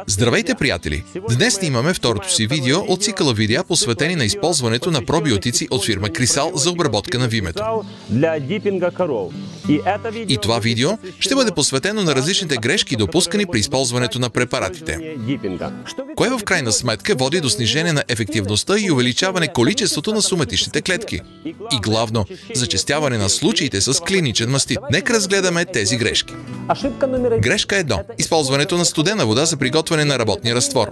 Здравейте, приятели! Днес снимаме второто си видео от цикъла видеа, посветени на използването на пробиотици от фирма Крисал за обработка на вимето. И това видео ще бъде посветено на различните грешки, допускани при използването на препаратите. Кое в крайна сметка води до снижение на ефективността и увеличаване количеството на соматичните клетки? И главно, зачестяване на случаите с клиничен мастит. Нека разгледаме тези грешки. Грешка 1. Използването на студена вода за приготвяне на работния разтвор.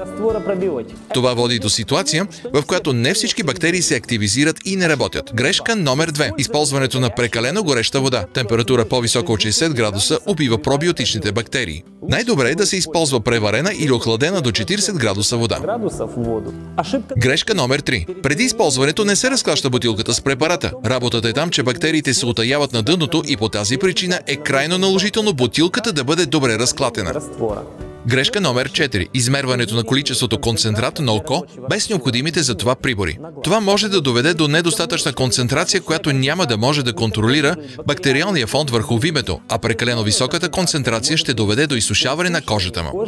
Това води до ситуация, в която не всички бактерии се активизират и не работят. Грешка номер 2. Използването на прекалено гореща вода. Температура по-висока от 60 градуса убива пробиотичните бактерии. Най-добре е да се използва преварена или охладена до 40 градуса вода. Грешка номер 3. Преди използването не се разклаща бутилката с препарата. Работата е там, че бактериите се утаяват на дъното и по тази причина е крайно наложително бутилката да бъде добре разклатена. Грешка номер 4. Измерването на количеството концентрат на око без необходимите за това прибори. Това може да доведе до недостатъчна концентрация, която няма да може да контролира бактериалния фонд върху вимето, а прекалено високата концентрация ще доведе до изсушаване на кожата му.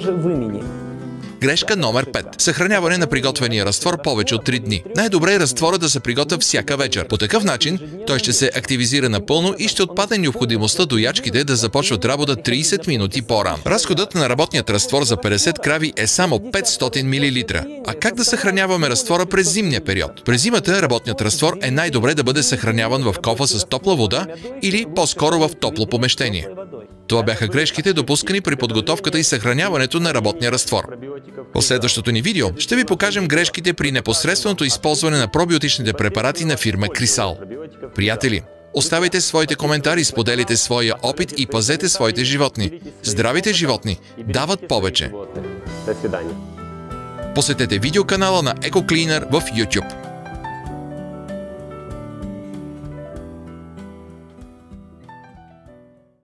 Грешка номер 5. Съхраняване на приготвения разтвор повече от 3 дни. Най-добре е разтвора да се приготвя всяка вечер. По такъв начин той ще се активизира напълно и ще отпадне необходимостта доячките да започват работа 30 минути по-рано. Разходът на работният разтвор за 50 крави е само 500 мл. А как да съхраняваме разтвора през зимния период? През зимата работният разтвор е най-добре да бъде съхраняван в кофа с топла вода или по-скоро в топло помещение. Това бяха грешките, допускани при подготовката и съхраняването на работния разтвор. В следващото ни видео ще ви покажем грешките при непосредственото използване на пробиотичните препарати на фирма Крисал. Приятели, оставяйте своите коментари, споделите своя опит и пазете своите животни. Здравите животни дават повече. Посетете видеоканала на EcoCleaner в YouTube.